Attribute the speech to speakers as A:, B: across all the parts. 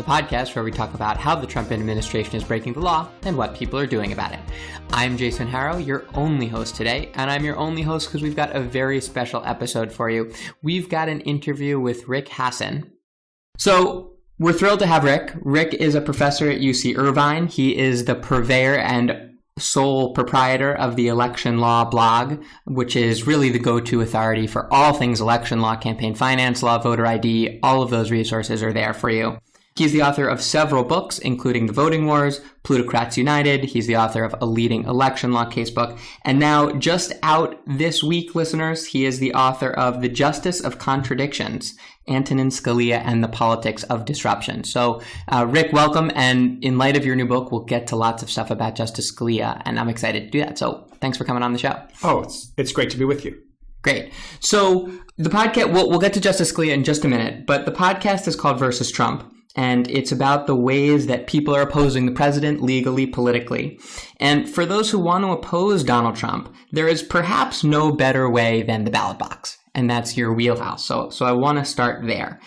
A: the podcast where we talk about how the Trump administration is breaking the law and what people are doing about it. I'm Jason Harrow, your only host today, and I'm your only host because we've got a very special episode for you. We've got an interview with Rick Hasen. So we're thrilled to have Rick. Rick is a professor at UC Irvine. He is the purveyor and sole proprietor of the Election Law blog, which is really the go-to authority for all things election law, campaign finance law, voter ID. All of those resources are there for you. He's the author of several books, including The Voting Wars, Plutocrats United. He's the author of a leading election law casebook. And now, just out this week, listeners, he is the author of The Justice of Contradictions, Antonin Scalia and the Politics of Disruption. So, Rick, welcome. And in light of your new book, we'll get to lots of stuff about Justice Scalia, and I'm excited to do that. So thanks for coming on the show.
B: Oh, it's great to be with you.
A: Great. So the podcast, we'll get to Justice Scalia in just a minute, but the podcast is called Versus Trump. And it's about the ways that people are opposing the president legally, politically. And for those who want to oppose Donald Trump, there is perhaps no better way than the ballot box. And that's your wheelhouse. So I want to start there.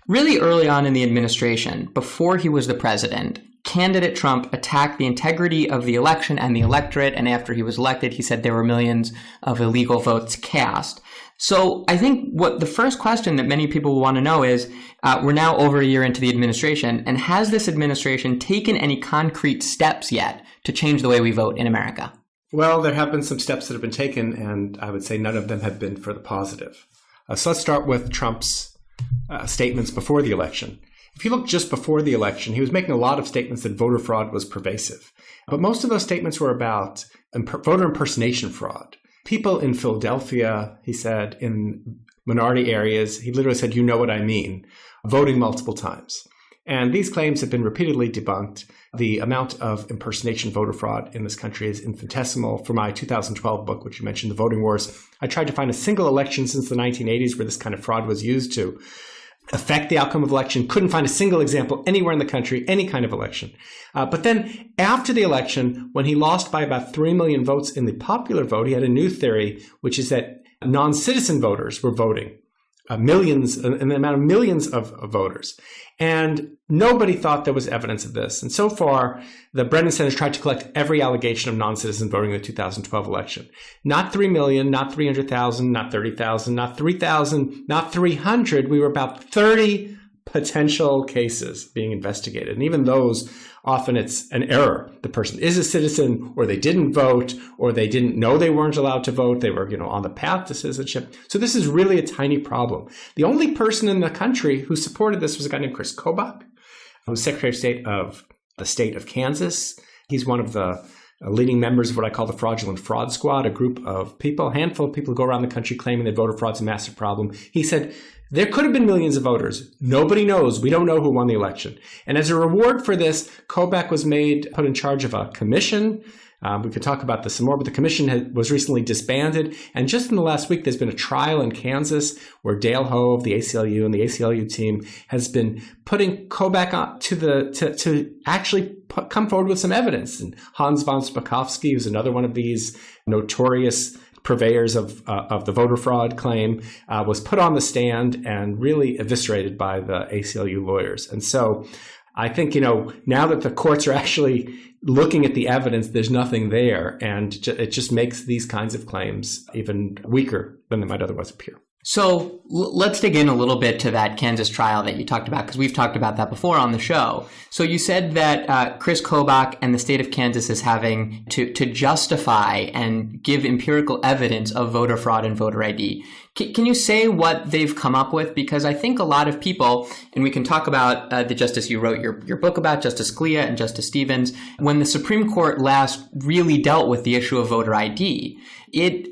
A: Really early on in the administration, before he was the president, candidate Trump attacked the integrity of the election and the electorate. And after he was elected, he said there were millions of illegal votes cast. So I think what the first question that many people will want to know is, we're now over a year into the administration, and has this administration taken any concrete steps yet to change the way we vote in America?
B: Well, there have been some steps that have been taken, and I would say none of them have been for the positive. So let's start with Trump's statements before the election. If you look just before the election, he was making a lot of statements that voter fraud was pervasive. But most of those statements were about voter impersonation fraud. People in Philadelphia, he said, in minority areas, he literally said, "You know what I mean," voting multiple times. And these claims have been repeatedly debunked. The amount of impersonation voter fraud in this country is infinitesimal. For my 2012 book, which you mentioned, The Voting Wars, I tried to find a single election since the 1980s where this kind of fraud was used to affect the outcome of election. Couldn't find a single example anywhere in the country, any kind of election. But then after the election, when he lost by about 3 million votes in the popular vote, he had a new theory, which is that non-citizen voters were voting. Millions, an amount of millions of voters. And nobody thought there was evidence of this. And so far, the Brennan Center has tried to collect every allegation of non-citizen voting in the 2012 election. Not 3 million, not 300,000, not 30,000, not 3,000, not 300. We were about 30 potential cases being investigated. And even those, often it's an error. The person is a citizen, or they didn't vote, or they didn't know they weren't allowed to vote. They were, on the path to citizenship. So this is really a tiny problem. The only person in the country who supported this was a guy named Chris Kobach, who was Secretary of State of the state of Kansas. He's one of the leading members of what I call the Fraudulent Fraud Squad, a group of people, a handful of people who go around the country claiming that voter fraud's a massive problem. He said, there could have been millions of voters. Nobody knows. We don't know who won the election. And as a reward for this, Kobach was put in charge of a commission. We could talk about this some more, but the commission was recently disbanded. And just in the last week, there's been a trial in Kansas where Dale Ho of the ACLU and the ACLU team has been putting Kobach on to actually come forward with some evidence. And Hans von Spakovsky, who's another one of these notorious purveyors of the voter fraud claim, was put on the stand and really eviscerated by the ACLU lawyers. And so I think, now that the courts are actually looking at the evidence, there's nothing there. And it just makes these kinds of claims even weaker than they might otherwise appear.
A: So let's dig in a little bit to that Kansas trial that you talked about, because we've talked about that before on the show. So you said that Chris Kobach and the state of Kansas is having to justify and give empirical evidence of voter fraud and voter ID. Can you say what they've come up with? Because I think a lot of people, and we can talk about the justice you wrote your book about, Justice Scalia and Justice Stevens, when the Supreme Court last really dealt with the issue of voter ID, it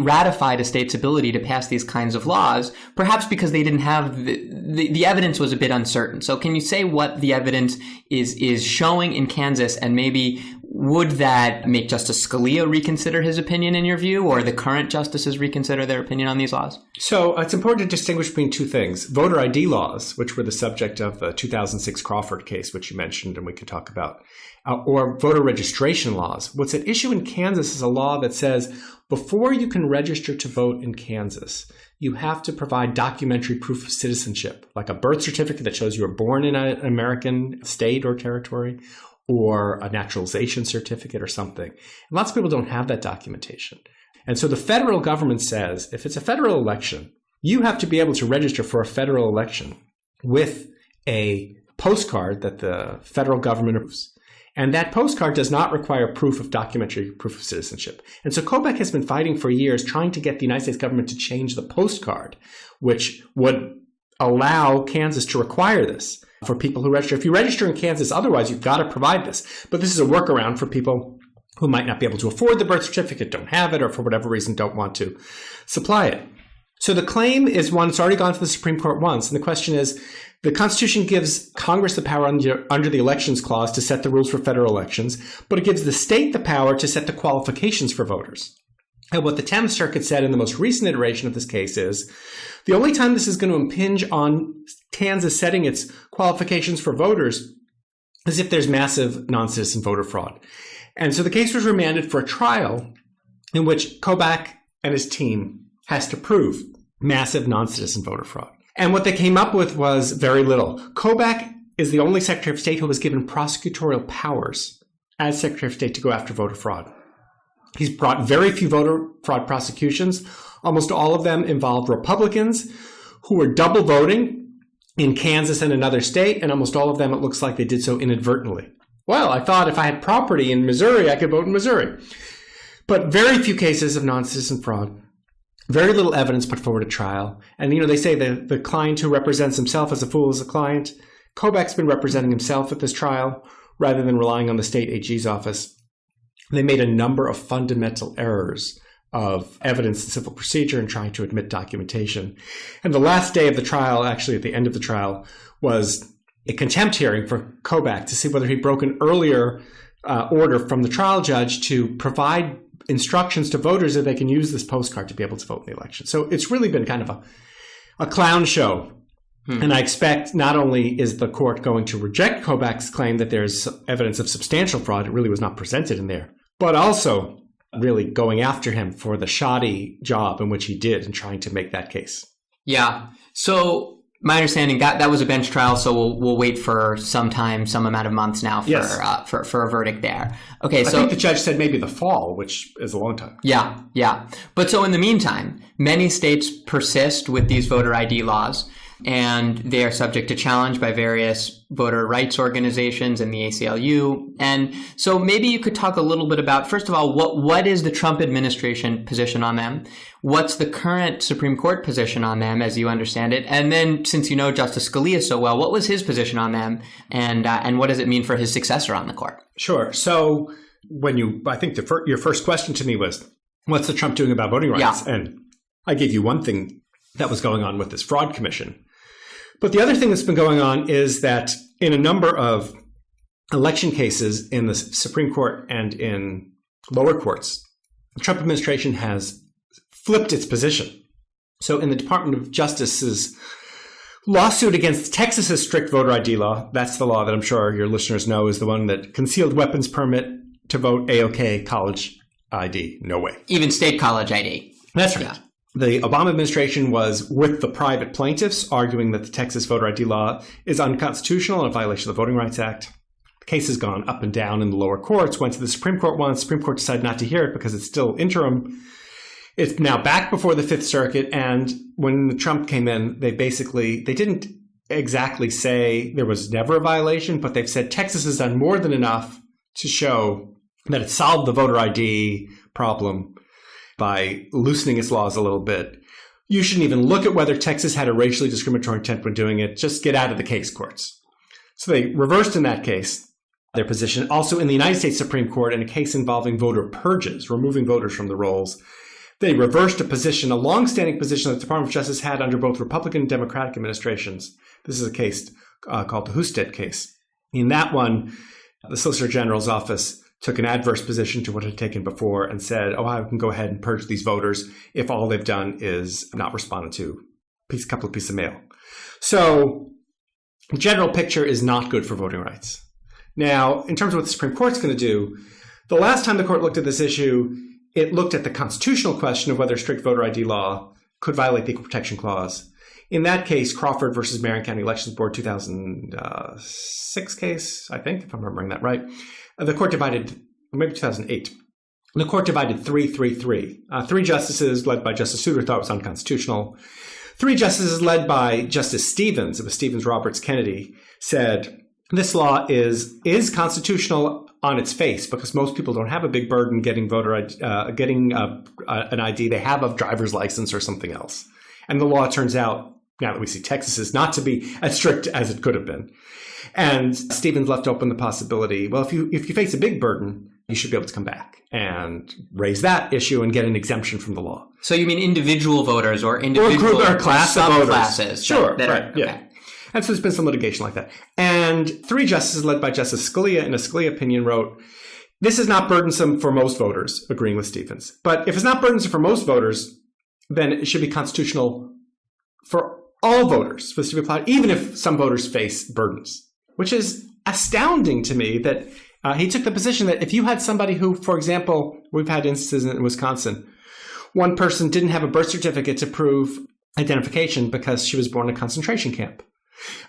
A: ratified a state's ability to pass these kinds of laws, perhaps because they didn't have the evidence was a bit uncertain. So can you say what the evidence is showing in Kansas, and maybe would that make Justice Scalia reconsider his opinion in your view, or the current justices reconsider their opinion on these laws?
B: So it's important to distinguish between two things. Voter ID laws, which were the subject of the 2006 Crawford case, which you mentioned and we could talk about, or voter registration laws. What's at issue in Kansas is a law that says before you can register to vote in Kansas, you have to provide documentary proof of citizenship, like a birth certificate that shows you were born in an American state or territory, or a naturalization certificate or something. And lots of people don't have that documentation. And so the federal government says, if it's a federal election, you have to be able to register for a federal election with a postcard that the federal government approves. And that postcard does not require proof of documentary proof of citizenship. And so Kobach has been fighting for years trying to get the United States government to change the postcard, which would allow Kansas to require this for people who register. If you register in Kansas, otherwise you've got to provide this. But this is a workaround for people who might not be able to afford the birth certificate, don't have it, or for whatever reason don't want to supply it. So the claim is one that's already gone to the Supreme Court once. And the question is, the Constitution gives Congress the power under the Elections Clause to set the rules for federal elections, but it gives the state the power to set the qualifications for voters. And what the 10th Circuit said in the most recent iteration of this case is, the only time this is going to impinge on Kansas setting its qualifications for voters is if there's massive non-citizen voter fraud. And so the case was remanded for a trial in which Kobach and his team has to prove massive non-citizen voter fraud. And what they came up with was very little. Kobach is the only Secretary of State who was given prosecutorial powers as Secretary of State to go after voter fraud. He's brought very few voter fraud prosecutions. Almost all of them involved Republicans who were double voting in Kansas and another state, and almost all of them, it looks like they did so inadvertently. Well, I thought if I had property in Missouri, I could vote in Missouri. But very few cases of non-citizen fraud. Very little evidence put forward at trial. And, they say the client who represents himself as a fool is a client. Kobach's been representing himself at this trial rather than relying on the state AG's office. They made a number of fundamental errors of evidence and civil procedure in trying to admit documentation. And the last day of the trial, actually at the end of the trial, was a contempt hearing for Kobach to see whether he'd broken earlier order from the trial judge to provide instructions to voters that they can use this postcard to be able to vote in the election. So it's really been kind of a clown show. And I expect not only is the court going to reject Kobach's claim that there's evidence of substantial fraud, it really was not presented in there, but also really going after him for the shoddy job in which he did in trying to make that case.
A: Yeah. So my understanding that was a bench trial, so we'll wait for some amount of months now for a verdict there. Okay, so
B: I think the judge said maybe the fall, which is a long time.
A: Yeah. But so in the meantime, many states persist with these voter ID laws, and they are subject to challenge by various voter rights organizations and the ACLU. And so maybe you could talk a little bit about, first of all, what is the Trump administration position on them? What's the current Supreme Court position on them, as you understand it? And then, since you know Justice Scalia so well, what was his position on them, and what does it mean for his successor on the court?
B: Sure. So I think your first question to me was, what's the Trump doing about voting rights? Yeah. And I gave you one thing that was going on with this fraud commission. But the other thing that's been going on is that in a number of election cases in the Supreme Court and in lower courts, the Trump administration has flipped its position. So in the Department of Justice's lawsuit against Texas's strict voter ID law, that's the law that I'm sure your listeners know is the one that concealed weapons permit to vote A-OK, college ID, no way.
A: Even state college ID.
B: That's right. Yeah. The Obama administration was with the private plaintiffs arguing that the Texas voter ID law is unconstitutional and a violation of the Voting Rights Act. The case has gone up and down in the lower courts, went to the Supreme Court once. Supreme Court decided not to hear it because it's still interim. It's now back before the Fifth Circuit. And when Trump came in, they didn't exactly say there was never a violation, but they've said Texas has done more than enough to show that it solved the voter ID problem by loosening its laws a little bit. You shouldn't even look at whether Texas had a racially discriminatory intent when doing it. Just get out of the case, courts. So they reversed in that case their position. Also in the United States Supreme Court, in a case involving voter purges, removing voters from the rolls, they reversed a longstanding position that the Department of Justice had under both Republican and Democratic administrations. This is a case called the Husted case. In that one, the Solicitor General's office took an adverse position to what it had taken before and said, I can go ahead and purge these voters if all they've done is not responded to a couple of pieces of mail. So the general picture is not good for voting rights. Now, in terms of what the Supreme Court's going to do, the last time the court looked at this issue, it looked at the constitutional question of whether strict voter ID law could violate the Equal Protection Clause. In that case, Crawford versus Marion County Elections Board 2006 case, I think, if I'm remembering that right, the court divided, or maybe 2008, the court divided 3-3-3. 3 justices led by Justice Souter thought it was unconstitutional. 3 justices led by Justice Stevens, it was Stevens, Roberts, Kennedy, said this law is constitutional on its face because most people don't have a big burden getting an ID they have a driver's license or something else. And the law turns out, now that we see Texas, is not to be as strict as it could have been. And Stevens left open the possibility, well, if you face a big burden, you should be able to come back and raise that issue and get an exemption from the law.
A: So you mean individual voters or individual
B: or class of voters?
A: Sure,
B: right,
A: okay.
B: Yeah. And so there's been some litigation like that. And 3 justices led by Justice Scalia in a Scalia opinion wrote, this is not burdensome for most voters, agreeing with Stevens. But if it's not burdensome for most voters, then it should be constitutional for all voters, for this to be applied, even if some voters face burdens, which is astounding to me that he took the position that if you had somebody who, for example, we've had instances in Wisconsin, one person didn't have a birth certificate to prove identification because she was born in a concentration camp.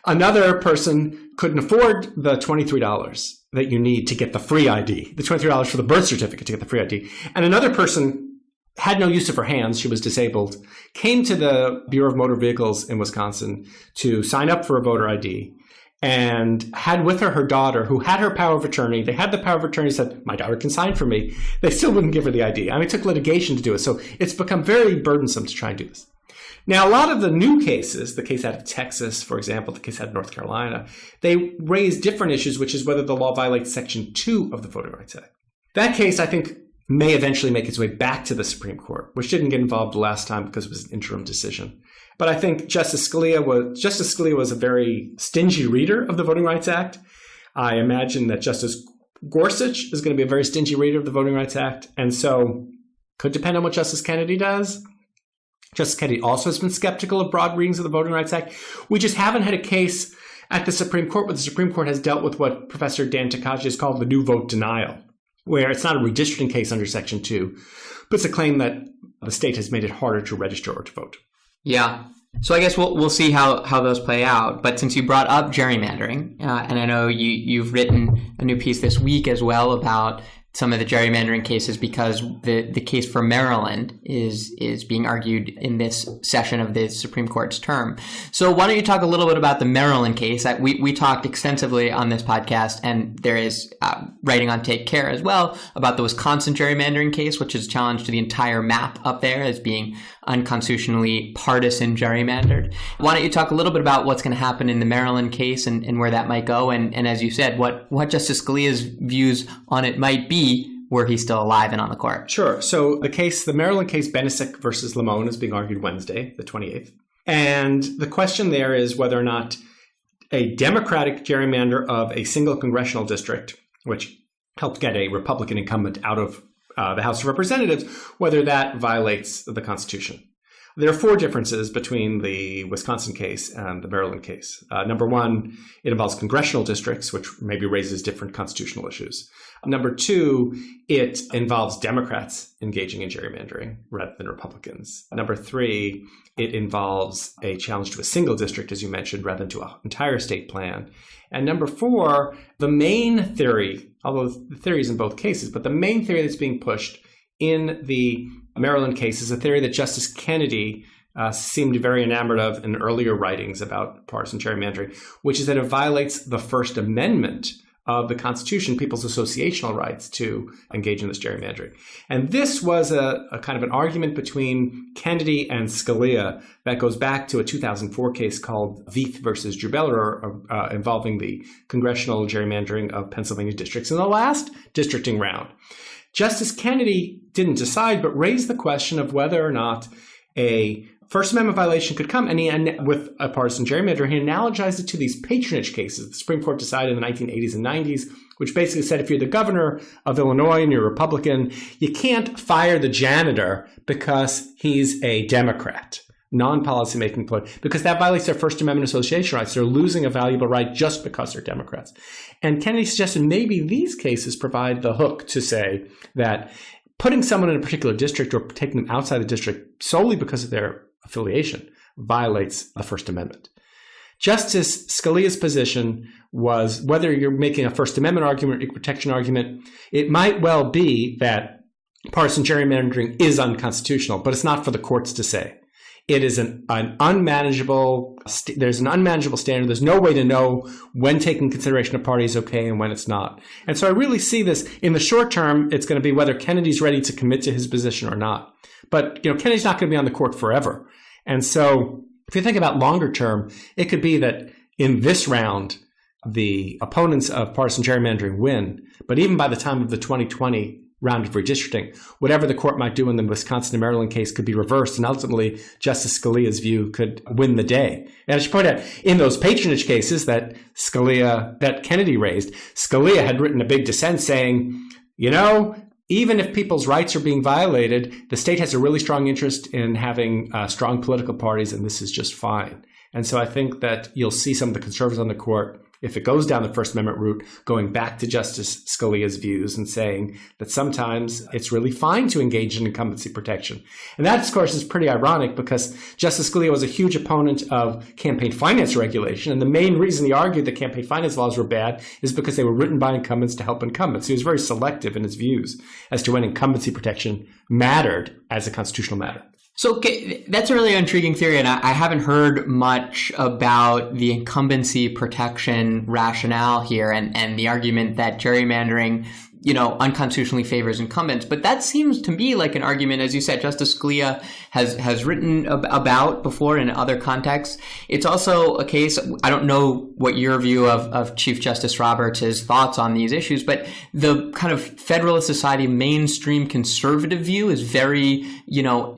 B: Another person couldn't afford the $23 that you need to get the free ID, the $23 for the birth certificate to get the free ID. And another person had no use of her hands, she was disabled, came to the Bureau of Motor Vehicles in Wisconsin to sign up for a voter ID and had with her daughter who had her power of attorney. They had the power of attorney, said, my daughter can sign for me. They still wouldn't give her the ID. I mean, it took litigation to do it. So it's become very burdensome to try and do this. Now, a lot of the new cases, the case out of Texas, for example, the case out of North Carolina, they raise different issues, which is whether the law violates Section 2 of the Voting Rights Act. That case, I think, may eventually make its way back to the Supreme Court, which didn't get involved the last time because it was an interim decision. But I think Justice Scalia was a very stingy reader of the Voting Rights Act. I imagine that Justice Gorsuch is going to be a very stingy reader of the Voting Rights Act. And so could depend on what Justice Kennedy does. Justice Kennedy also has been skeptical of broad readings of the Voting Rights Act. We just haven't had a case at the Supreme Court where the Supreme Court has dealt with what Professor Dan Takaji has called the new vote denial, where it's not a redistricting case under Section 2, but it's a claim that the state has made it harder to register or to vote.
A: Yeah. So I guess we'll see how those play out. But since you brought up gerrymandering, and I know you've written a new piece this week as well about some of the gerrymandering cases because the case for Maryland is being argued in this session of the Supreme Court's term. So why don't you talk a little bit about the Maryland case? We talked extensively on this podcast, and there is writing on Take Care as well about the Wisconsin gerrymandering case, which is a challenge to the entire map up there as being unconstitutionally partisan gerrymandered. Why don't you talk a little bit about what's going to happen in the Maryland case and where that might go? And as you said, what Justice Scalia's views on it might be were he still alive and on the court.
B: Sure. So the Maryland case, Benesick versus Lamone, is being argued Wednesday, the 28th. And the question there is whether or not a Democratic gerrymander of a single congressional district, which helped get a Republican incumbent out of the House of Representatives, whether that violates the Constitution. There are 4 differences between the Wisconsin case and the Maryland case. Number 1, it involves congressional districts, which maybe raises different constitutional issues. Number 2, it involves Democrats engaging in gerrymandering rather than Republicans. Number 3, it involves a challenge to a single district, as you mentioned, rather than to an entire state plan. And number 4, the main theory, although the theory is in both cases, but the main theory that's being pushed in the Maryland case is a theory that Justice Kennedy seemed very enamored of in earlier writings about partisan gerrymandering, which is that it violates the First Amendment of the Constitution, people's associational rights to engage in this gerrymandering. And this was a kind of an argument between Kennedy and Scalia that goes back to a 2004 case called Veith versus Jubeler, involving the congressional gerrymandering of Pennsylvania districts in the last districting round. Justice Kennedy didn't decide, but raised the question of whether or not a First Amendment violation could come, and with a partisan gerrymander, he analogized it to these patronage cases the Supreme Court decided in the 1980s and 90s, which basically said if you're the governor of Illinois and you're a Republican, you can't fire the janitor because he's a Democrat, non-policymaking point, because that violates their First Amendment association rights. They're losing a valuable right just because they're Democrats. And Kennedy suggested maybe these cases provide the hook to say that putting someone in a particular district or taking them outside the district solely because of their affiliation violates the First Amendment. Justice Scalia's position was whether you're making a First Amendment argument or equal protection argument, it might well be that partisan gerrymandering is unconstitutional, but it's not for the courts to say. It is an unmanageable, there's an unmanageable standard. There's no way to know when taking consideration of party is okay and when it's not. And so I really see this in the short term, it's going to be whether Kennedy's ready to commit to his position or not. But, Kennedy's not going to be on the court forever. And so if you think about longer term, it could be that in this round, the opponents of partisan gerrymandering win. But even by the time of the 2020 round of redistricting, whatever the court might do in the Wisconsin and Maryland case could be reversed, and ultimately Justice Scalia's view could win the day. And I should point out, in those patronage cases that Kennedy raised, Scalia had written a big dissent saying, even if people's rights are being violated, the state has a really strong interest in having strong political parties, and this is just fine. And so I think that you'll see some of the conservatives on the court, if it goes down the First Amendment route, going back to Justice Scalia's views and saying that sometimes it's really fine to engage in incumbency protection. And that, of course, is pretty ironic because Justice Scalia was a huge opponent of campaign finance regulation. And the main reason he argued that campaign finance laws were bad is because they were written by incumbents to help incumbents. He was very selective in his views as to when incumbency protection mattered as a constitutional matter.
A: So that's a really intriguing theory, and I haven't heard much about the incumbency protection rationale here and the argument that gerrymandering, unconstitutionally favors incumbents. But that seems to me like an argument, as you said, Justice Scalia has written about before in other contexts. It's also a case, I don't know what your view of Chief Justice Roberts' thoughts on these issues, but the kind of Federalist Society mainstream conservative view is very,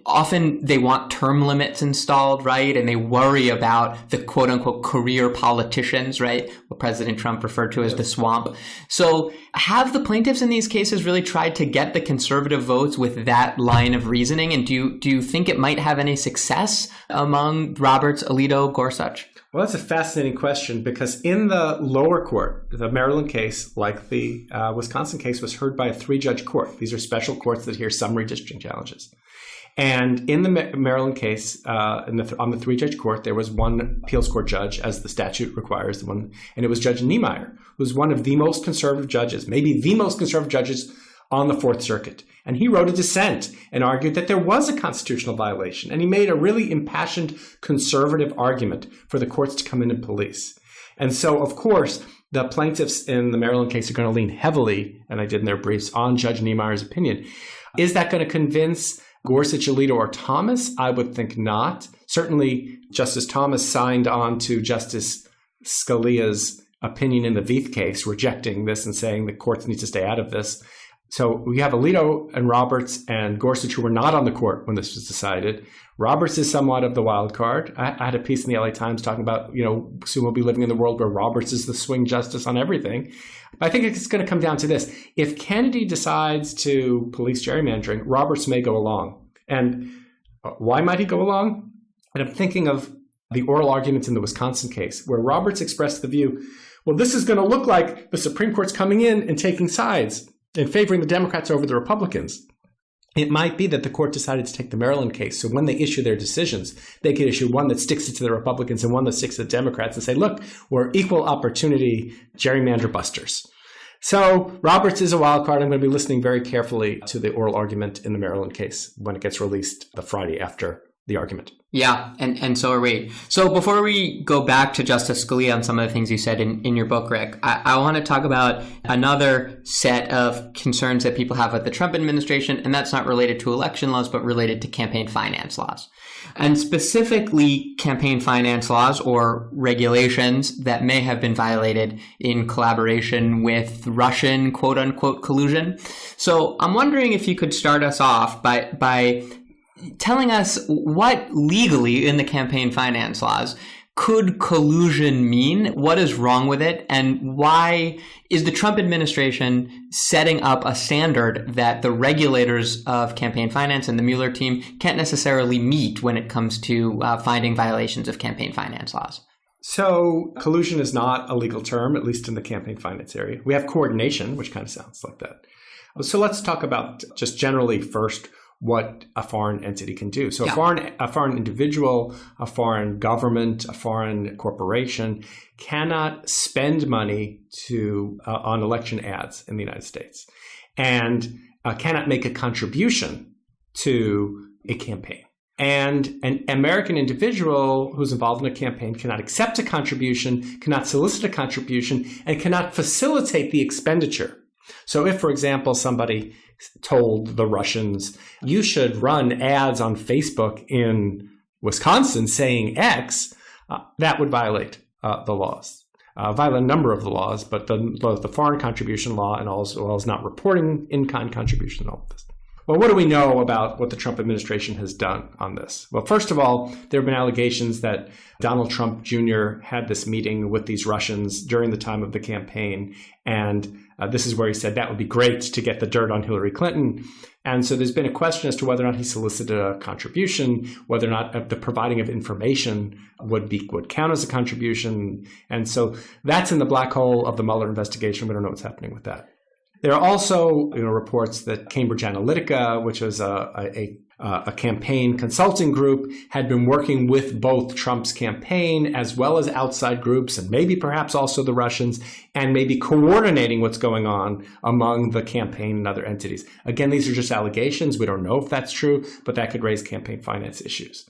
A: often they want term limits installed, right? And they worry about the quote unquote career politicians, right? What President Trump referred to as the swamp. So have the plaintiffs in these cases really tried to get the conservative votes with that line of reasoning? And do you think it might have any success among Roberts, Alito, Gorsuch?
B: Well, that's a fascinating question because in the lower court, the Maryland case, like the Wisconsin case, was heard by a 3-judge court. These are special courts that hear some redistricting challenges. And in the Maryland case, on the 3-judge court, there was one appeals court judge, as the statute requires, and it was Judge Niemeyer, who's one of the most conservative judges, maybe the most conservative judges on the Fourth Circuit. And he wrote a dissent and argued that there was a constitutional violation. And he made a really impassioned conservative argument for the courts to come in and police. And so, of course, the plaintiffs in the Maryland case are going to lean heavily, and I did in their briefs, on Judge Niemeyer's opinion. Is that going to convince Gorsuch, Alito, or Thomas? I would think not. Certainly, Justice Thomas signed on to Justice Scalia's opinion in the Veith case, rejecting this and saying the courts need to stay out of this. So we have Alito and Roberts and Gorsuch who were not on the court when this was decided. Roberts is somewhat of the wild card. I had a piece in the LA Times talking about, soon we'll be living in the world where Roberts is the swing justice on everything. I think it's going to come down to this. If Kennedy decides to police gerrymandering, Roberts may go along. And why might he go along? And I'm thinking of the oral arguments in the Wisconsin case where Roberts expressed the view, well, this is going to look like the Supreme Court's coming in and taking sides and favoring the Democrats over the Republicans. It might be that the court decided to take the Maryland case. So when they issue their decisions, they could issue one that sticks it to the Republicans and one that sticks to the Democrats and say, look, we're equal opportunity gerrymander busters. So Roberts is a wild card. I'm going to be listening very carefully to the oral argument in the Maryland case when it gets released the Friday after the argument.
A: Yeah, and so are we. So before we go back to Justice Scalia on some of the things you said in your book, Rick, I want to talk about another set of concerns that people have with the Trump administration, and that's not related to election laws, but related to campaign finance laws. And specifically campaign finance laws or regulations that may have been violated in collaboration with Russian quote-unquote collusion. So I'm wondering if you could start us off by telling us what legally in the campaign finance laws could collusion mean? What is wrong with it? And why is the Trump administration setting up a standard that the regulators of campaign finance and the Mueller team can't necessarily meet when it comes to finding violations of campaign finance laws?
B: So collusion is not a legal term, at least in the campaign finance area. We have coordination, which kind of sounds like that. So let's talk about just generally first what a foreign entity can do. So a foreign individual, a foreign government, a foreign corporation cannot spend money on election ads in the United States, and cannot make a contribution to a campaign. And an American individual who's involved in a campaign cannot accept a contribution, cannot solicit a contribution, and cannot facilitate the expenditure. So if, for example, somebody told the Russians, you should run ads on Facebook in Wisconsin saying X, that would violate the laws. Violate a number of the laws, but the foreign contribution law and as well as not reporting in-kind contribution and all of this. Well, what do we know about what the Trump administration has done on this? Well, first of all, there have been allegations that Donald Trump Jr. had this meeting with these Russians during the time of the campaign. And this is where he said that would be great to get the dirt on Hillary Clinton. And so there's been a question as to whether or not he solicited a contribution, whether or not the providing of information would count as a contribution. And so that's in the black hole of the Mueller investigation. We don't know what's happening with that. There are also reports that Cambridge Analytica, which was a campaign consulting group, had been working with both Trump's campaign as well as outside groups and maybe perhaps also the Russians, and maybe coordinating what's going on among the campaign and other entities. Again, these are just allegations. We don't know if that's true, but that could raise campaign finance issues.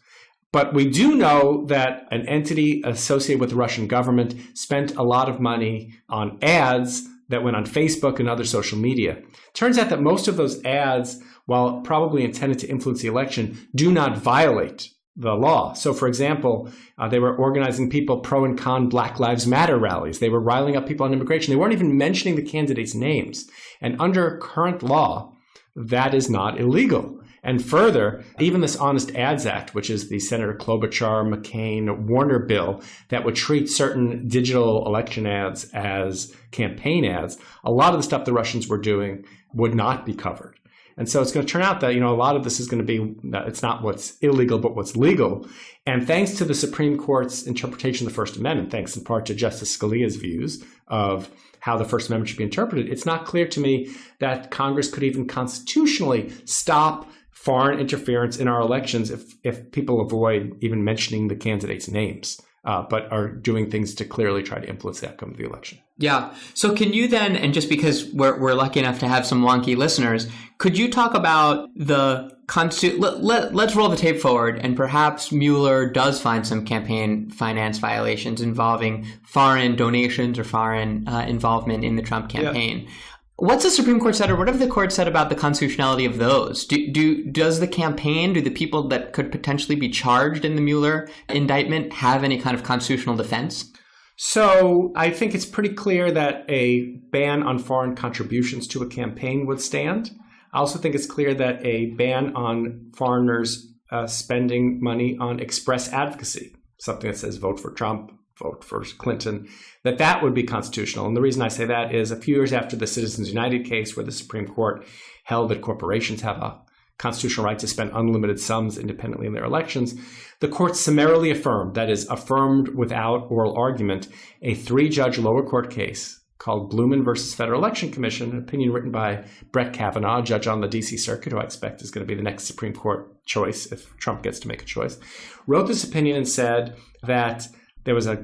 B: But we do know that an entity associated with the Russian government spent a lot of money on ads that went on Facebook and other social media. Turns out that most of those ads, while probably intended to influence the election, do not violate the law. So, for example, they were organizing people pro and con Black Lives Matter rallies. They were riling up people on immigration. They weren't even mentioning the candidates' names. And under current law, that is not illegal. And further, even this Honest Ads Act, which is the Senator Klobuchar, McCain, Warner bill that would treat certain digital election ads as campaign ads, a lot of the stuff the Russians were doing would not be covered. And so it's going to turn out that, a lot of this is going to be, it's not what's illegal, but what's legal. And thanks to the Supreme Court's interpretation of the First Amendment, thanks in part to Justice Scalia's views of how the First Amendment should be interpreted, it's not clear to me that Congress could even constitutionally stop foreign interference in our elections if people avoid even mentioning the candidates' names, but are doing things to clearly try to influence the outcome of the election.
A: Yeah. So can you then, and just because we're lucky enough to have some wonky listeners, could you talk about the let's roll the tape forward, and perhaps Mueller does find some campaign finance violations involving foreign donations or foreign involvement in the Trump campaign. Yeah. What's the Supreme Court said, or what have the court said about the constitutionality of those? Does the campaign, do the people that could potentially be charged in the Mueller indictment have any kind of constitutional defense?
B: So I think it's pretty clear that a ban on foreign contributions to a campaign would stand. I also think it's clear that a ban on foreigners spending money on express advocacy, something that says vote for Trump, vote for Clinton, that would be constitutional. And the reason I say that is a few years after the Citizens United case, where the Supreme Court held that corporations have a constitutional right to spend unlimited sums independently in their elections, the court summarily affirmed, that is, affirmed without oral argument, a 3-judge lower court case called Blumen versus Federal Election Commission, an opinion written by Brett Kavanaugh, a judge on the D.C. Circuit, who I expect is going to be the next Supreme Court choice if Trump gets to make a choice, wrote this opinion and said that there was a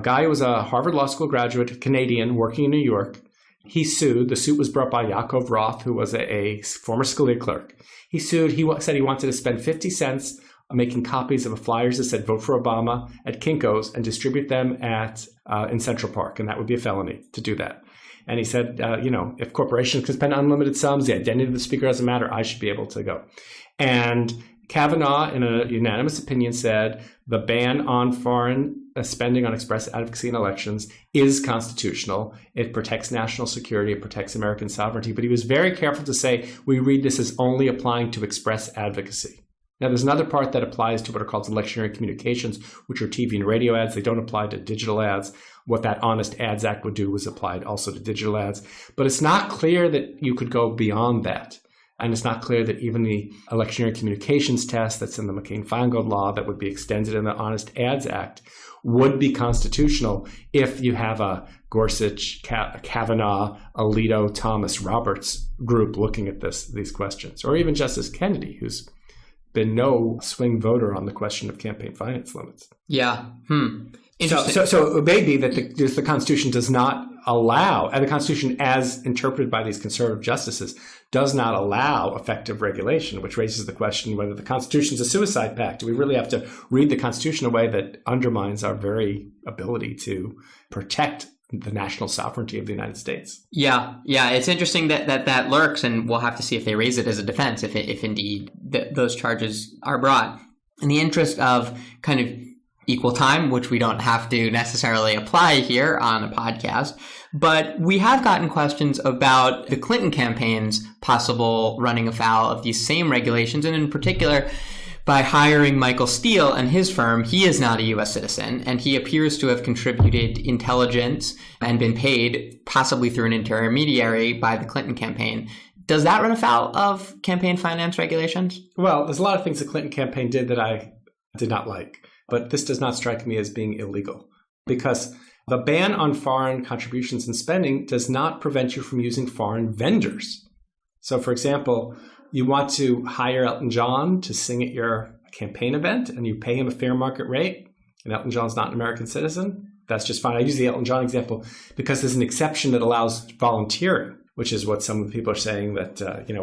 B: guy who was a Harvard Law School graduate, Canadian, working in New York. He sued. The suit was brought by Yaakov Roth, who was a former Scalia clerk. He sued. He said he wanted to spend 50 cents making copies of flyers that said "Vote for Obama" at Kinko's and distribute them in Central Park, and that would be a felony to do that. And he said, if corporations can spend unlimited sums, the identity of the speaker doesn't matter. I should be able to go. And Kavanaugh, in a unanimous opinion, said the ban on foreign spending on express advocacy in elections is constitutional. It protects national security. It protects American sovereignty. But he was very careful to say we read this as only applying to express advocacy. Now, there's another part that applies to what are called electioneering communications, which are TV and radio ads. They don't apply to digital ads. What that Honest Ads Act would do was applied also to digital ads. But it's not clear that you could go beyond that. And it's not clear that even the electioneering communications test that's in the McCain-Feingold law that would be extended in the Honest Ads Act would be constitutional if you have a Gorsuch, Kavanaugh, Alito, Thomas, Roberts group looking at these questions, or even Justice Kennedy, who's been no swing voter on the question of campaign finance limits.
A: Yeah.
B: So it may be that the Constitution does not allow, and the Constitution as interpreted by these conservative justices does not allow effective regulation, which raises the question whether the Constitution is a suicide pact. Do we really have to read the Constitution in a way that undermines our very ability to protect the national sovereignty of the United States?
A: Yeah. It's interesting that lurks, and we'll have to see if they raise it as a defense, if indeed those charges are brought. In the interest of kind of equal time, which we don't have to necessarily apply here on a podcast, but we have gotten questions about the Clinton campaign's possible running afoul of these same regulations, and in particular, by hiring Michael Steele and his firm. He is not a U.S. citizen, and he appears to have contributed intelligence and been paid, possibly through an intermediary, by the Clinton campaign. Does that run afoul of campaign finance regulations?
B: Well, there's a lot of things the Clinton campaign did that I did not like, but this does not strike me as being illegal, because the ban on foreign contributions and spending does not prevent you from using foreign vendors. So, for example, you want to hire Elton John to sing at your campaign event and you pay him a fair market rate, and Elton John's not an American citizen, that's just fine. I use the Elton John example because there's an exception that allows volunteering, which is what some of the people are saying that,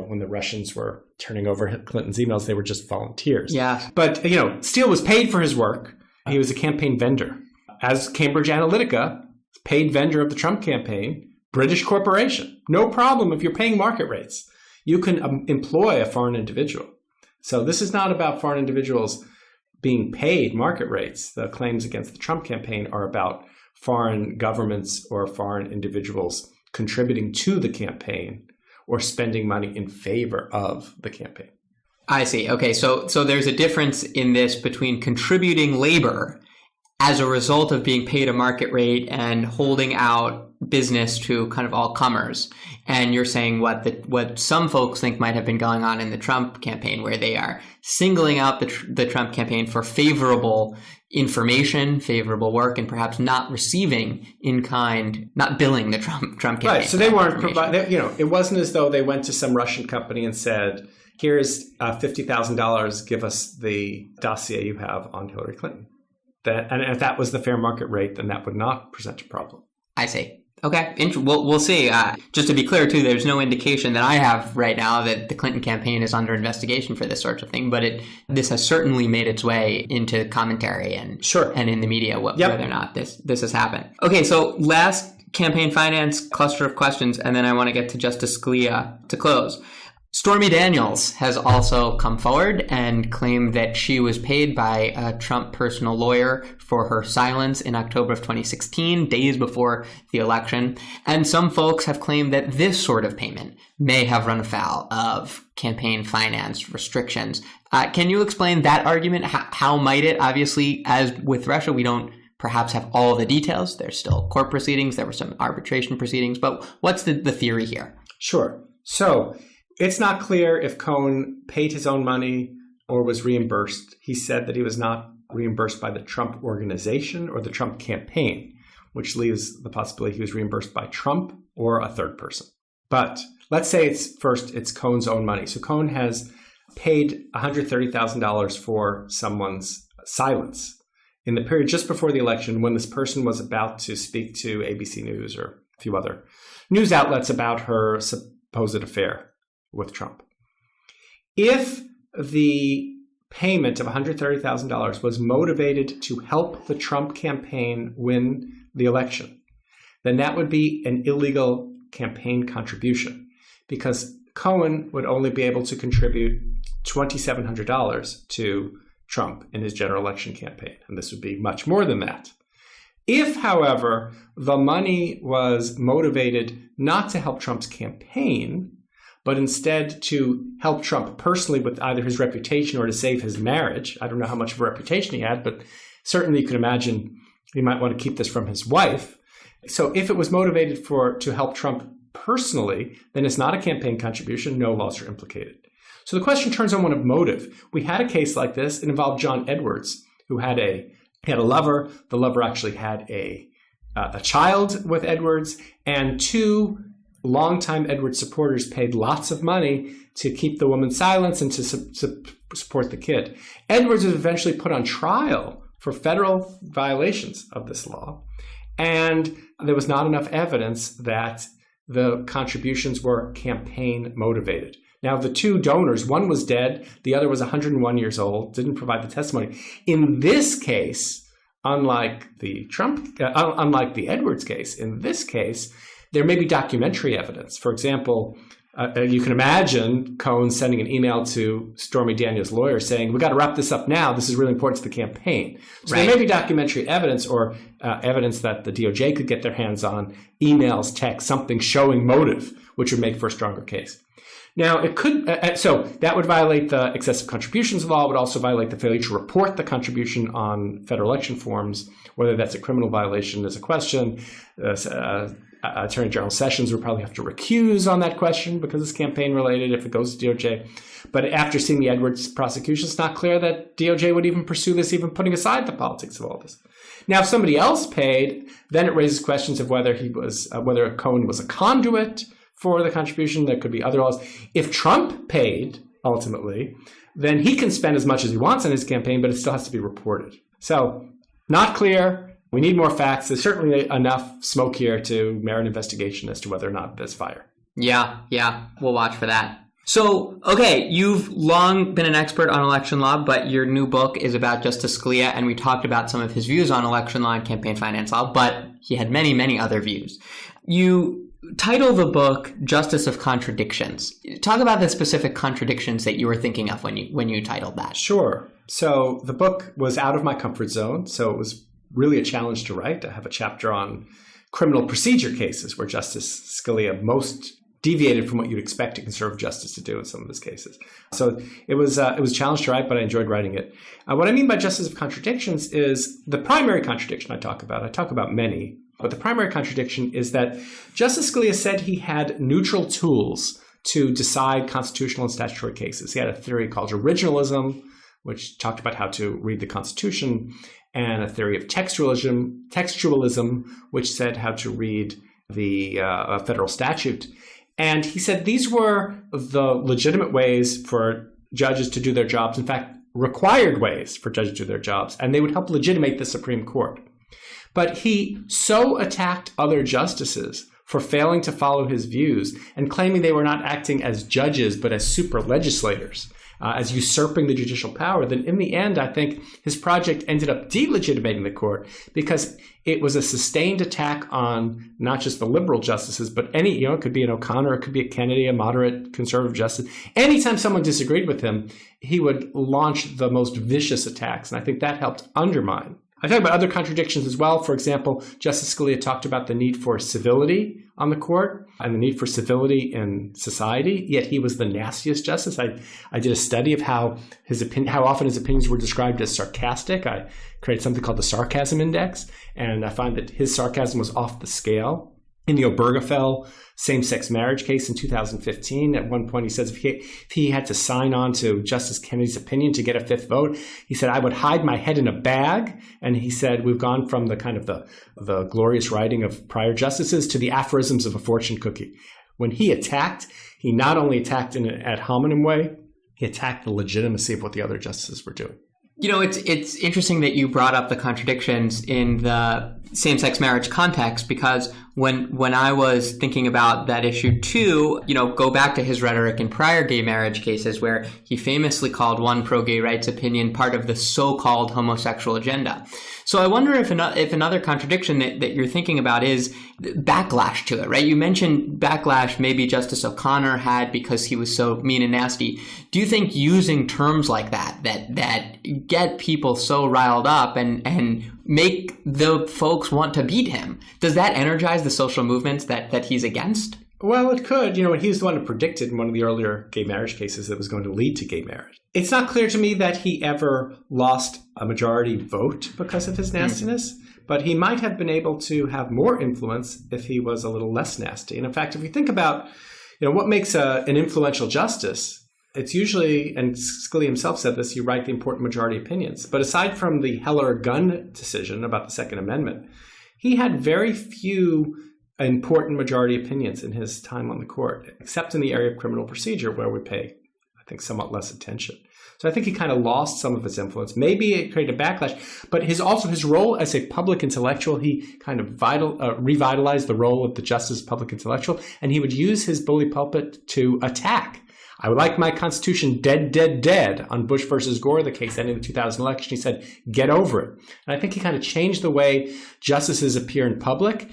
B: when the Russians were turning over Clinton's emails, they were just volunteers.
A: Yeah.
B: But, Steele was paid for his work. He was a campaign vendor. As Cambridge Analytica, paid vendor of the Trump campaign, British corporation. No problem if you're paying market rates. You can employ a foreign individual. So this is not about foreign individuals being paid market rates. The claims against the Trump campaign are about foreign governments or foreign individuals contributing to the campaign or spending money in favor of the campaign.
A: I see. Okay, so there's a difference in this between contributing labor as a result of being paid a market rate and holding out business to kind of all comers. And you're saying what some folks think might have been going on in the Trump campaign, where they are singling out the Trump campaign for favorable information, favorable work, and perhaps not receiving in kind, not billing the Trump campaign.
B: Right. So they weren't providing. It wasn't as though they went to some Russian company and said, "Here's $50,000. Give us the dossier you have on Hillary Clinton." And if that was the fair market rate, then that would not present a problem.
A: I see. Okay. We'll see. Just to be clear, too, there's no indication that I have right now that the Clinton campaign is under investigation for this sort of thing. But this has certainly made its way into commentary and in the media, whether or not this has happened. Okay. So last campaign finance cluster of questions, and then I want to get to Justice Scalia to close. Stormy Daniels has also come forward and claimed that she was paid by a Trump personal lawyer for her silence in October of 2016, days before the election. And some folks have claimed that this sort of payment may have run afoul of campaign finance restrictions. Can you explain that argument? How might it? Obviously, as with Russia, we don't perhaps have all the details. There's still court proceedings. There were some arbitration proceedings. But what's the theory here?
B: Sure. So it's not clear if Cohen paid his own money or was reimbursed. He said that he was not reimbursed by the Trump organization or the Trump campaign, which leaves the possibility he was reimbursed by Trump or a third person. But let's say it's Cohen's own money. So Cohen has paid $130,000 for someone's silence in the period just before the election, when this person was about to speak to ABC News or a few other news outlets about her supposed affair with Trump. If the payment of $130,000 was motivated to help the Trump campaign win the election, then that would be an illegal campaign contribution, because Cohen would only be able to contribute $2,700 to Trump in his general election campaign, and this would be much more than that. If, however, the money was motivated not to help Trump's campaign, but instead to help Trump personally with either his reputation or to save his marriage. I don't know how much of a reputation he had, but certainly you could imagine he might want to keep this from his wife. So if it was motivated to help Trump personally, then it's not a campaign contribution. No laws are implicated. So the question turns on one of motive. We had a case like this. It involved John Edwards, who had a He had a lover. The lover actually had a child with Edwards, and two longtime Edwards supporters paid lots of money to keep the woman silent and to support the kid. Edwards was eventually put on trial for federal violations of this law, and there was not enough evidence that the contributions were campaign motivated. Now, the two donors, one was dead, the other was 101 years old, didn't provide the testimony. In this case, unlike the Edwards case, in this case, there may be documentary evidence. For example, you can imagine Cohen sending an email to Stormy Daniels' lawyer saying, "We got to wrap this up now. This is really important to the campaign." So There may be documentary evidence or evidence that the DOJ could get their hands on, emails, text, something showing motive, which would make for a stronger case. Now, it could, so that would violate the excessive contributions law. It would also violate the failure to report the contribution on federal election forms. Whether that's a criminal violation is a question. Attorney General Sessions would probably have to recuse on that question because it's campaign related if it goes to DOJ. But after seeing the Edwards prosecution, it's not clear that DOJ would even pursue this, even putting aside the politics of all this. Now, if somebody else paid, then it raises questions of whether whether Cohen was a conduit for the contribution. There could be other laws. If Trump paid, ultimately, then he can spend as much as he wants on his campaign, but it still has to be reported. So, not clear. We need more facts. There's certainly enough smoke here to merit an investigation as to whether or not there's fire.
A: Yeah. We'll watch for that. So, okay, you've long been an expert on election law, but your new book is about Justice Scalia, and we talked about some of his views on election law and campaign finance law, but he had many, many other views. You title the book Justice of Contradictions. Talk about the specific contradictions that you were thinking of when you titled that.
B: Sure. So the book was out of my comfort zone, so it was really a challenge to write. I have a chapter on criminal procedure cases where Justice Scalia most deviated from what you'd expect a conservative justice to do in some of his cases. So it was a challenge to write, but I enjoyed writing it. What I mean by Justice of Contradictions is the primary contradiction I talk about many, but the primary contradiction is that Justice Scalia said he had neutral tools to decide constitutional and statutory cases. He had a theory called originalism, which talked about how to read the Constitution, and a theory of textualism, which said how to read the federal statute. And he said these were the legitimate ways for judges to do their jobs, in fact, required ways for judges to do their jobs, and they would help legitimate the Supreme Court. But he so attacked other justices for failing to follow his views and claiming they were not acting as judges but as super legislators, as usurping the judicial power, that in the end, I think his project ended up delegitimating the court because it was a sustained attack on not just the liberal justices, but any, it could be an O'Connor, it could be a Kennedy, a moderate conservative justice. Anytime someone disagreed with him, he would launch the most vicious attacks. And I think that helped undermine. I talk about other contradictions as well. For example, Justice Scalia talked about the need for civility on the court and the need for civility in society, yet he was the nastiest justice. I did a study of how often his opinions were described as sarcastic. I created something called the Sarcasm Index, and I find that his sarcasm was off the scale. In the Obergefell same-sex marriage case in 2015, at one point he says if he had to sign on to Justice Kennedy's opinion to get a fifth vote, he said, I would hide my head in a bag. And he said, we've gone from the kind of the glorious writing of prior justices to the aphorisms of a fortune cookie. When he attacked, he not only attacked in an ad hominem way, he attacked the legitimacy of what the other justices were doing.
A: It's interesting that you brought up the contradictions in the same-sex marriage context, because when I was thinking about that issue too, go back to his rhetoric in prior gay marriage cases where he famously called one pro-gay rights opinion part of the so-called homosexual agenda. So I wonder if another contradiction that you're thinking about is backlash to it, right? You mentioned backlash maybe Justice O'Connor had because he was so mean and nasty. Do you think using terms like that get people so riled up and make the folks want to beat him, does that energize the social movements that he's against?
B: Well, it could. He's the one who predicted in one of the earlier gay marriage cases that was going to lead to gay marriage. It's not clear to me that he ever lost a majority vote because of his nastiness, but he might have been able to have more influence if he was a little less nasty. And in fact, if you think about, what makes an influential justice, it's usually, and Scalia himself said this, you write the important majority opinions. But aside from the Heller-Gunn decision about the Second Amendment, he had very few important majority opinions in his time on the court, except in the area of criminal procedure, where we pay, I think, somewhat less attention. So I think he kind of lost some of his influence. Maybe it created a backlash, but his role as a public intellectual, he kind of revitalized the role of the justice public intellectual, and he would use his bully pulpit to attack. I would like my Constitution dead, dead, dead on Bush versus Gore, the case ending the 2000 election. He said, get over it. And I think he kind of changed the way justices appear in public.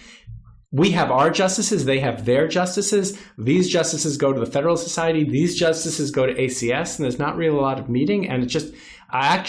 B: We have our justices. They have their justices. These justices go to the Federal Society. These justices go to ACS. And there's not really a lot of meeting. And it's just, I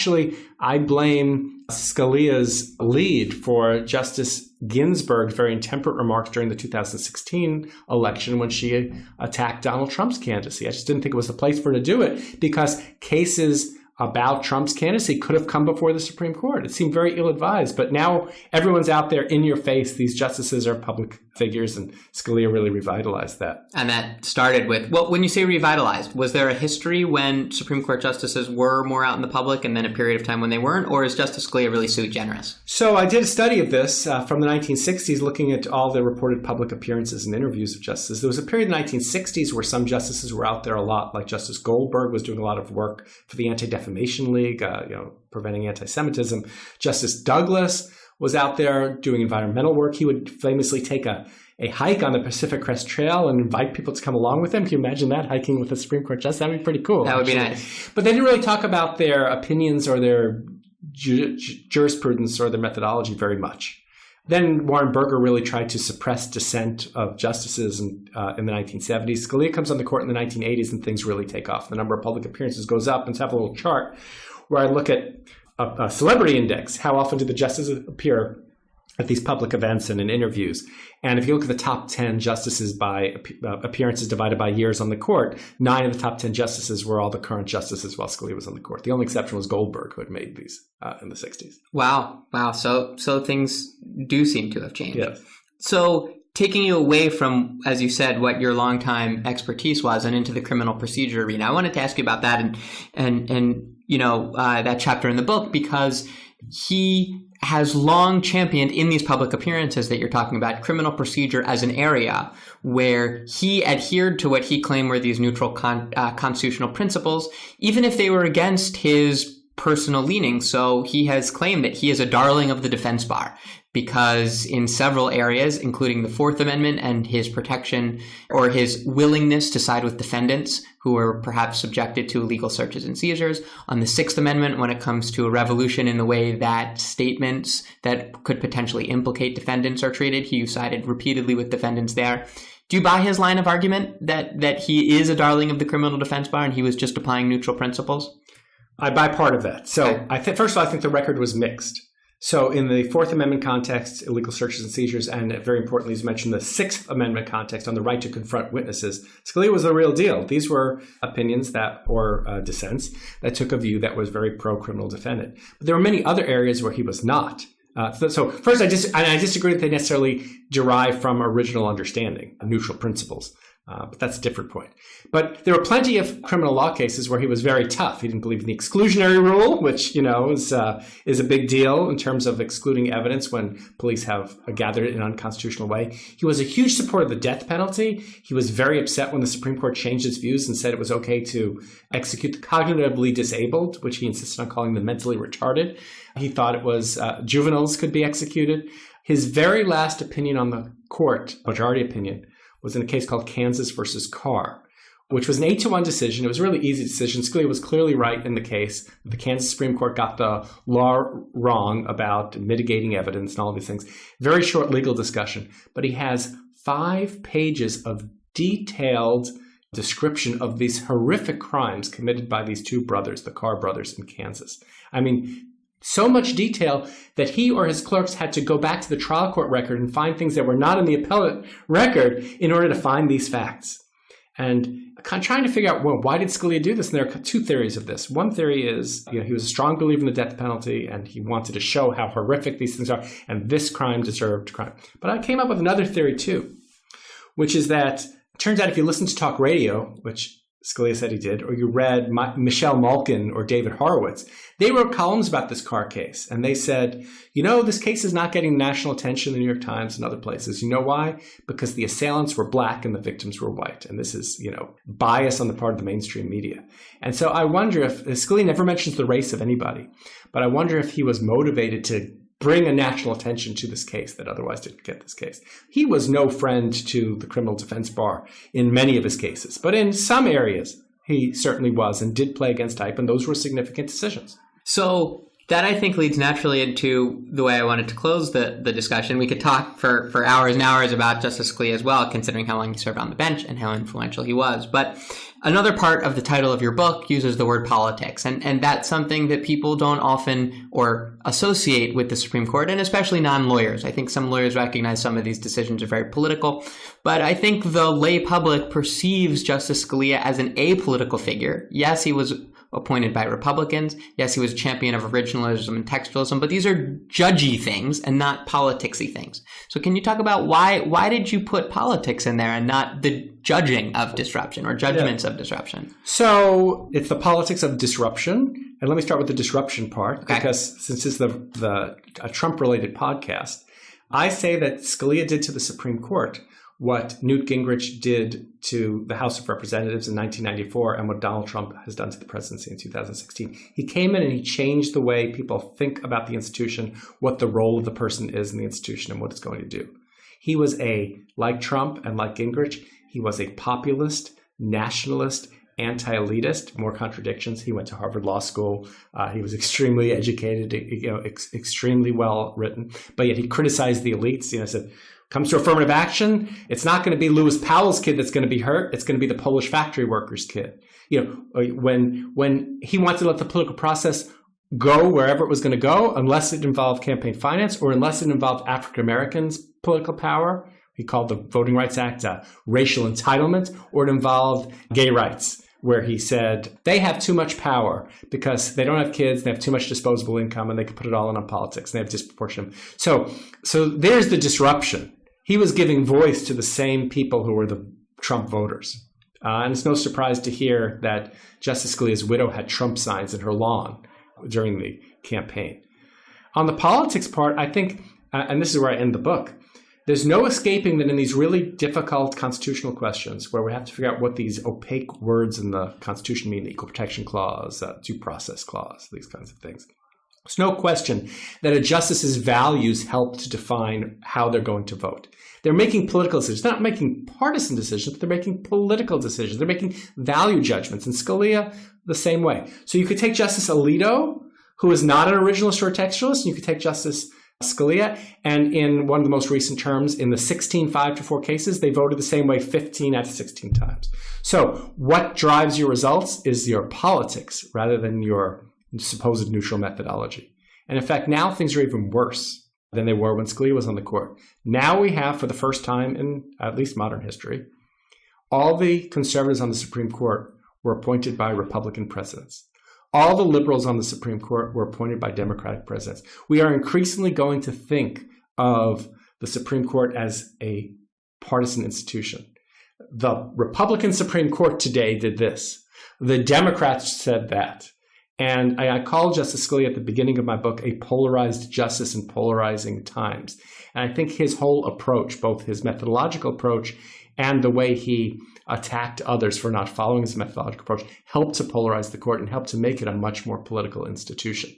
B: blame Scalia's lead for Justice Ginsburg's very intemperate remarks during the 2016 election when she attacked Donald Trump's candidacy. I just didn't think it was the place for her to do it because cases about Trump's candidacy could have come before the Supreme Court. It seemed very ill-advised, but now everyone's out there in your face. These justices are public figures, and Scalia really revitalized that.
A: And that started with, well, when you say revitalized, was there a history when Supreme Court justices were more out in the public and then a period of time when they weren't, or is Justice Scalia really sui generis?
B: So I did a study of this from the 1960s, looking at all the reported public appearances and interviews of justices. There was a period in the 1960s where some justices were out there a lot, like Justice Goldberg was doing a lot of work for the Anti-Defamation League, preventing anti-Semitism. Justice Douglas was out there doing environmental work. He would famously take a hike on the Pacific Crest Trail and invite people to come along with him. Can you imagine that, hiking with a Supreme Court justice? That would be pretty cool.
A: That would be nice.
B: But they didn't really talk about their opinions or their jurisprudence or their methodology very much. Then Warren Burger really tried to suppress dissent of justices in the 1970s. Scalia comes on the court in the 1980s and things really take off. The number of public appearances goes up. And so I have a little chart where I look at a celebrity index. How often do the justices appear at these public events and in interviews? And if you look at the top 10 justices by appearances divided by years on the court, 9 of the top 10 justices were all the current justices while Scalia was on the court. The only exception was Goldberg, who had made these in the 60s.
A: Wow. So things do seem to have changed.
B: Yes.
A: So taking you away from, as you said, what your longtime expertise was and into the criminal procedure arena, I wanted to ask you about that and that chapter in the book, because he has long championed in these public appearances that you're talking about criminal procedure as an area where he adhered to what he claimed were these neutral constitutional principles, even if they were against his personal leanings. So he has claimed that he is a darling of the defense bar because in several areas, including the Fourth Amendment and his protection or his willingness to side with defendants who are perhaps subjected to illegal searches and seizures, on the Sixth Amendment when it comes to a revolution in the way that statements that could potentially implicate defendants are treated, he sided repeatedly with defendants there. Do you buy his line of argument that he is a darling of the criminal defense bar and he was just applying neutral principles?
B: I buy part of that. So first of all, I think the record was mixed. So in the Fourth Amendment context, illegal searches and seizures, and very importantly, as mentioned, the Sixth Amendment context on the right to confront witnesses, Scalia was the real deal. These were opinions or dissents that took a view that was very pro-criminal defendant. But there were many other areas where he was not. So first, I disagree that they necessarily derive from original understanding of neutral principles. But that's a different point. But there were plenty of criminal law cases where he was very tough. He didn't believe in the exclusionary rule, which, is a big deal in terms of excluding evidence when police have gathered it in an unconstitutional way. He was a huge supporter of the death penalty. He was very upset when the Supreme Court changed its views and said it was okay to execute the cognitively disabled, which he insisted on calling them mentally retarded. He thought it was juveniles could be executed. His very last opinion on the court, majority opinion, was in a case called Kansas versus Carr, which was an 8-1 decision. It was a really easy decision. Scalia was clearly right in the case. The Kansas Supreme Court got the law wrong about mitigating evidence and all these things. Very short legal discussion. But he has 5 pages of detailed description of these horrific crimes committed by these 2 brothers, the Carr brothers in Kansas. I mean, so much detail that he or his clerks had to go back to the trial court record and find things that were not in the appellate record in order to find these facts. And trying to figure out, well, why did Scalia do this? And there are 2 theories of this. One theory is, he was a strong believer in the death penalty and he wanted to show how horrific these things are and this crime deserved crime. But I came up with another theory too, which is that it turns out if you listen to talk radio, which Scalia said he did, or you read Michelle Malkin or David Horowitz, they wrote columns about this Carr case. And they said, this case is not getting national attention in the New York Times and other places. You know why? Because the assailants were black and the victims were white. And this is, bias on the part of the mainstream media. And so I wonder if Scalia never mentions the race of anybody, but I wonder if he was motivated to bring a national attention to this case that otherwise didn't get this case. He was no friend to the criminal defense bar in many of his cases, but in some areas he certainly was and did play against type, and those were significant decisions.
A: So that, I think, leads naturally into the way I wanted to close the discussion. We could talk for hours and hours about Justice Scalia as well, considering how long he served on the bench and how influential he was. But another part of the title of your book uses the word politics, and that's something that people don't often or associate with the Supreme Court, and especially non-lawyers. I think some lawyers recognize some of these decisions are very political, but I think the lay public perceives Justice Scalia as an apolitical figure. Yes, he was appointed by Republicans. Yes, he was a champion of originalism and textualism, but these are judgy things and not politicsy things. So can you talk about why did you put politics in there and not the judging of disruption or judgments of disruption?
B: So it's the politics of disruption. And let me start with the disruption part, because since it's a Trump-related podcast, I say that Scalia did to the Supreme Court what Newt Gingrich did to the House of Representatives in 1994 and what Donald Trump has done to the presidency in 2016. He came in and he changed the way people think about the institution, what the role of the person is in the institution, and what it's going to do. He was like Trump and like Gingrich, he was a populist, nationalist, anti-elitist, more contradictions. He went to Harvard Law School. He was extremely educated, extremely well written, but yet he criticized the elites. Said, comes to affirmative action, it's not going to be Lewis Powell's kid that's going to be hurt. It's going to be the Polish factory worker's kid. When he wanted to let the political process go wherever it was going to go, unless it involved campaign finance or unless it involved African Americans' political power. He called the Voting Rights Act racial entitlement, or it involved gay rights, where he said they have too much power because they don't have kids, they have too much disposable income, and they can put it all in on politics, and they have disproportionate. So there's the disruption. He was giving voice to the same people who were the Trump voters. And it's no surprise to hear that Justice Scalia's widow had Trump signs in her lawn during the campaign. On the politics part, I think, and this is where I end the book, there's no escaping that in these really difficult constitutional questions where we have to figure out what these opaque words in the Constitution mean, the Equal Protection Clause, Due Process Clause, these kinds of things. There's no question that a justice's values help to define how they're going to vote. They're making political decisions. They're not making partisan decisions, but they're making political decisions. They're making value judgments. And Scalia, the same way. So you could take Justice Alito, who is not an originalist or a textualist, and you could take Justice Scalia, and in one of the most recent terms, in the 16 5-4 cases, they voted the same way 15 out of 16 times. So what drives your results is your politics rather than your supposed neutral methodology. And in fact, now things are even worse than they were when Scalia was on the court. Now we have, for the first time in at least modern history, all the conservatives on the Supreme Court were appointed by Republican presidents. All the liberals on the Supreme Court were appointed by Democratic presidents. We are increasingly going to think of the Supreme Court as a partisan institution. The Republican Supreme Court today did this. The Democrats said that. And I call Justice Scalia at the beginning of my book a polarized justice in polarizing times. And I think his whole approach, both his methodological approach and the way he attacked others for not following his methodological approach, helped to polarize the court and helped to make it a much more political institution.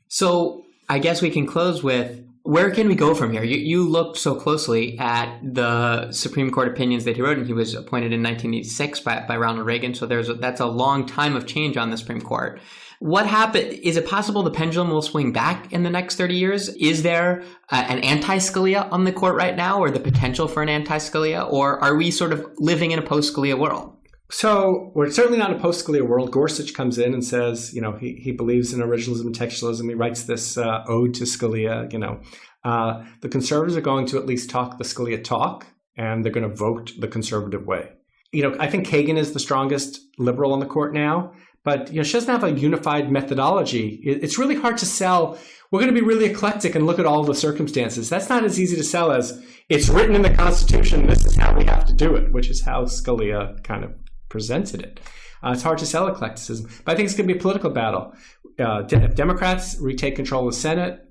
A: So I guess we can close with, where can we go from here? You looked so closely at the Supreme Court opinions that he wrote, and he was appointed in 1986 by Ronald Reagan. So that's a long time of change on the Supreme Court. What happened? Is it possible the pendulum will swing back in the next 30 years? Is there an anti-Scalia on the court right now, or the potential for an anti-Scalia? Or are we sort of living in a post-Scalia world?
B: So we're certainly not a post-Scalia world. Gorsuch comes in and says, he believes in originalism and textualism. He writes this ode to Scalia. The conservatives are going to at least talk the Scalia talk, and they're going to vote the conservative way. I think Kagan is the strongest liberal on the court now, but she doesn't have a unified methodology. It's really hard to sell. We're going to be really eclectic and look at all the circumstances. That's not as easy to sell as it's written in the Constitution. This is how we have to do it, which is how Scalia kind of presented it. It's hard to sell eclecticism, but I think it's going to be a political battle. If Democrats retake control of the Senate,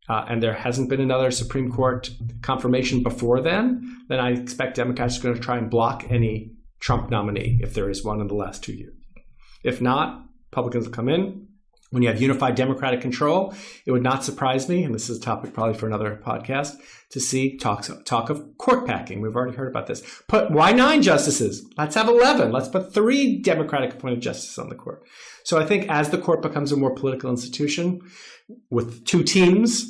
B: and there hasn't been another Supreme Court confirmation before then I expect Democrats are going to try and block any Trump nominee if there is one in the last 2 years. If not, Republicans will come in. When you have unified Democratic control, it would not surprise me, and this is a topic probably for another podcast, to see talk of court packing. We've already heard about this. Why 9 justices? Let's have 11. Let's put 3 Democratic appointed justices on the court. So I think as the court becomes a more political institution with 2 teams,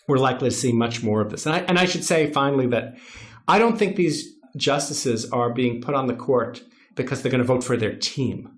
B: we're likely to see much more of this. And I should say finally that I don't think these justices are being put on the court because they're going to vote for their team.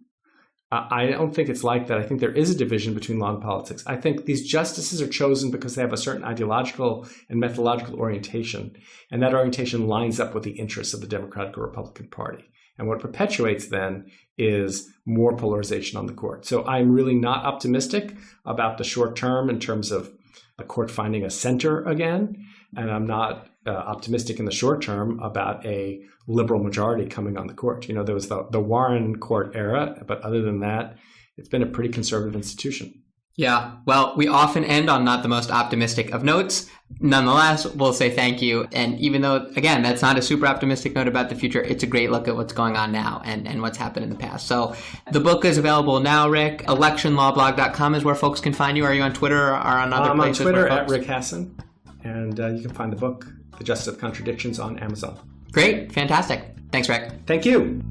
B: I don't think it's like that. I think there is a division between law and politics. I think these justices are chosen because they have a certain ideological and methodological orientation, and that orientation lines up with the interests of the Democratic or Republican Party. And what perpetuates then is more polarization on the court. So I'm really not optimistic about the short term in terms of the court finding a center again, and I'm not optimistic in the short term about a liberal majority coming on the court. You know, there was the Warren court era, but other than that, it's been a pretty conservative institution.
A: Yeah, well, we often end on not the most optimistic of notes. Nonetheless, we'll say thank you. And even though, again, that's not a super optimistic note about the future, it's a great look at what's going on now and what's happened in the past. So the book is available now, Rick. Electionlawblog.com is where folks can find you. Are you on Twitter or on other places?
B: I'm on Twitter at Rick Hasen, and you can find the book, The Justice of Contradictions, on Amazon.
A: Great. Fantastic. Thanks, Rick.
B: Thank you.